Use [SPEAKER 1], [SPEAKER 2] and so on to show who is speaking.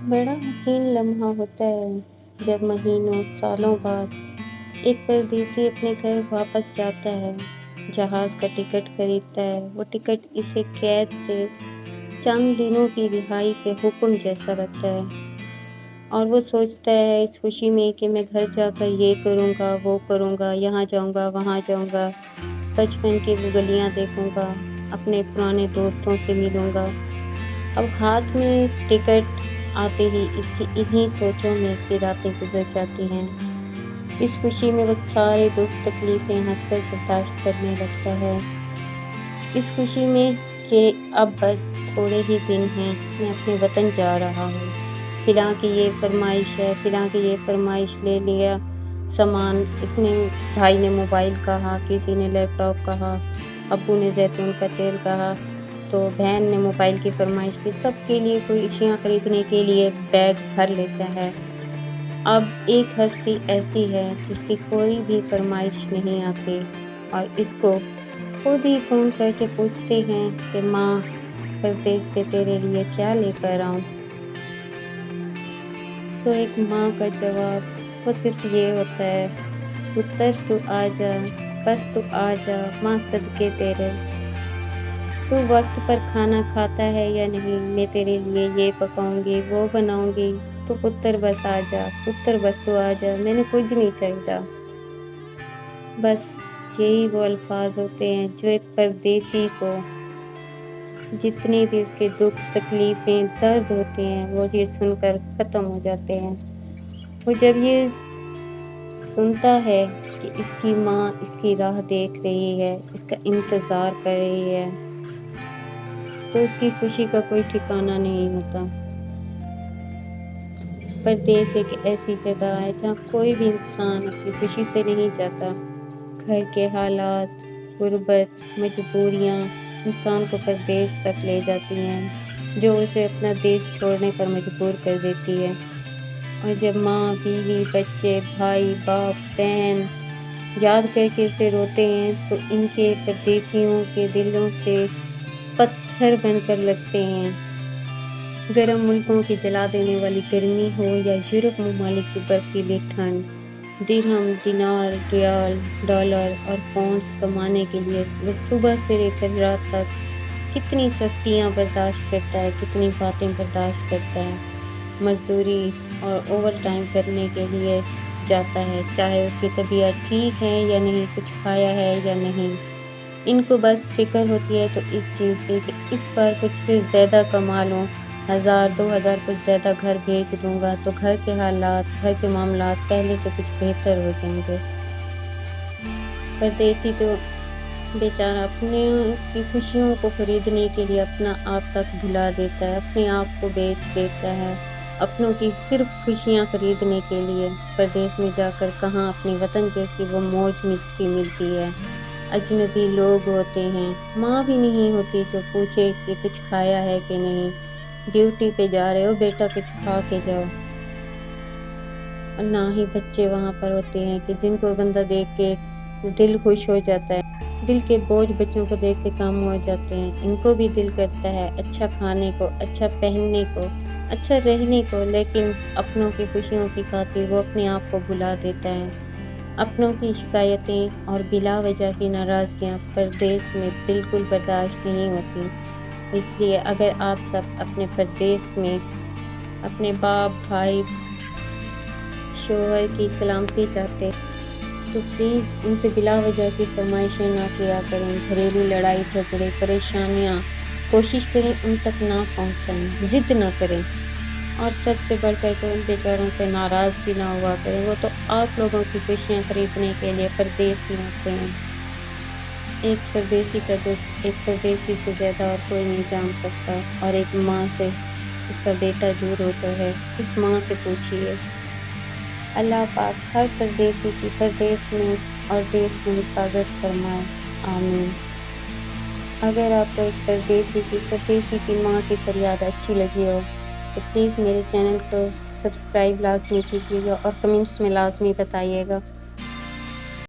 [SPEAKER 1] بڑا حسین لمحہ ہوتا ہے جب مہینوں سالوں بعد ایک پردیسی اپنے گھر واپس جاتا ہے، جہاز کا ٹکٹ خریدتا ہے۔ وہ ٹکٹ اسے قید سے چند دنوں کی رہائی کے حکم جیسا لگتا ہے، اور وہ سوچتا ہے اس خوشی میں کہ میں گھر جا کر یہ کروں گا، وہ کروں گا، یہاں جاؤں گا، وہاں جاؤں گا، بچپن کی وہ گلیاں دیکھوں گا، اپنے پرانے دوستوں سے ملوں گا۔ اب ہاتھ میں ٹکٹ آتے ہی اس کی انہی سوچوں میں اس کی راتیں گزر جاتی ہیں۔ اس خوشی میں وہ سارے دکھ تکلیفیں ہنس کر برداشت کرنے لگتا ہے، اس خوشی میں کہ اب بس تھوڑے ہی دن ہیں، میں اپنے وطن جا رہا ہوں۔ فلاں کی یہ فرمائش ہے، فلاں کی یہ فرمائش، لے لیا سامان۔ بھائی نے موبائل کہا، کسی نے لیپ ٹاپ کہا، ابو نے زیتون کا تیل کہا، تو بہن نے موبائل کی فرمائش کی۔ سب کے لیے کوئی اشیاء خریدنے کے لیے بیگ بھر لیتا ہے۔ اب ایک ہستی ایسی ہے جس کی کوئی بھی فرمائش نہیں آتی، اور اس کو خود ہی فون کر کے پوچھتے ہیں کہ ماں، پردیس سے تیرے لیے کیا لے کر آؤں؟ تو ایک ماں کا جواب وہ صرف یہ ہوتا ہے، پتر تو آ جا، بس تو آ جا، ماں صدقے تیرے۔ تو وقت پر کھانا کھاتا ہے یا نہیں؟ میں تیرے لیے یہ پکاؤں گی، وہ بناؤں گی، تو پتر بس آ جا، پتر بس تو آ جا، میں نے کچھ نہیں چاہیے۔ بس یہی وہ الفاظ ہوتے ہیں جو ایک پردیسی کو جتنے بھی اس کے دکھ تکلیفیں درد ہوتے ہیں وہ یہ سن کر ختم ہو جاتے ہیں۔ وہ جب یہ سنتا ہے کہ اس کی ماں اس کی راہ دیکھ رہی ہے، اس کا انتظار کر رہی ہے، تو اس کی خوشی کا کوئی ٹھکانہ نہیں ہوتا۔ پردیس ایک ایسی جگہ ہے جہاں کوئی بھی انسان اپنی خوشی سے نہیں جاتا۔ گھر کے حالات، غربت، مجبوریاں انسان کو پردیس تک لے جاتی ہیں، جو اسے اپنا دیش چھوڑنے پر مجبور کر دیتی ہے۔ اور جب ماں، بیوی، بچے، بھائی، باپ، بہن یاد کر کے اسے روتے ہیں تو ان کے پردیسیوں کے دلوں سے پتھر بن کر لگتے ہیں۔ گرم ملکوں کی جلا دینے والی گرمی ہو یا یورپ ممالک کی برفیلی ٹھنڈ، درہم، دینار، ریال، ڈالر اور پاؤنڈز کمانے کے لیے وہ صبح سے لے کر رات تک کتنی سختیاں برداشت کرتا ہے، کتنی باتیں برداشت کرتا ہے۔ مزدوری اور اوور ٹائم کرنے کے لیے جاتا ہے، چاہے اس کی طبیعت ٹھیک ہے یا نہیں، کچھ کھایا ہے یا نہیں۔ ان کو بس فکر ہوتی ہے تو اس چیز کی کہ اس بار کچھ سے زیادہ کما لوں، 1000-2000 کچھ زیادہ گھر بھیج دوں گا تو گھر کے حالات، گھر کے معاملات پہلے سے کچھ بہتر ہو جائیں گے۔ پردیسی تو بیچارہ اپنے کی خوشیوں کو خریدنے کے لیے اپنا آپ تک بھلا دیتا ہے، اپنے آپ کو بیچ دیتا ہے، اپنوں کی صرف خوشیاں خریدنے کے لیے۔ پردیس میں جا کر کہاں اپنے وطن جیسی وہ موج مستی ملتی ہے۔ اجنبی لوگ ہوتے ہیں، ماں بھی نہیں ہوتی جو پوچھے کہ کچھ کھایا ہے کہ نہیں، ڈیوٹی پہ جا رہے ہو بیٹا کچھ کھا کے جاؤ۔ اور نہ ہی بچے وہاں پر ہوتے ہیں کہ جن کو بندہ دیکھ کے دل خوش ہو جاتا ہے۔ دل کے بوجھ بچوں کو دیکھ کے کم ہو جاتے ہیں۔ ان کو بھی دل کرتا ہے اچھا کھانے کو، اچھا پہننے کو، اچھا رہنے کو، لیکن اپنوں کی خوشیوں کی خاطر وہ اپنے آپ کو بھلا دیتا ہے۔ اپنوں کی شکایتیں اور بلا وجہ کی ناراضگیاں پردیس میں بالکل برداشت نہیں ہوتی۔ اس لیے اگر آپ سب اپنے پردیس میں اپنے باپ، بھائی، شوہر کی سلامتی چاہتے تو پلیز ان سے بلا وجہ کی فرمائشیں نہ کیا کریں۔ گھریلو لڑائی جھگڑے، پریشانیاں کوشش کریں ان تک نہ پہنچائیں، ضد نہ کریں، اور سب سے بڑھ کر تو ان بیچاروں سے ناراض بھی نہ ہوا کریں۔ وہ تو آپ لوگوں کی خوشیاں خریدنے کے لیے پردیس میں آتے ہیں۔ ایک پردیسی کا دکھ ایک پردیسی سے زیادہ اور کوئی نہیں جان سکتا۔ اور ایک ماں سے اس کا بیٹا دور ہو جائے، اس ماں سے پوچھیے۔ اللہ پاک ہر پردیسی کی پردیس میں اور دیس میں حفاظت فرمائے، آمین۔ اگر آپ کو ایک پردیسی کی ماں کی فریاد اچھی لگی ہو تو پلیز میرے چینل کو سبسکرائب لازمی کیجیے گا اور کمنٹس میں لازمی بتائیے گا۔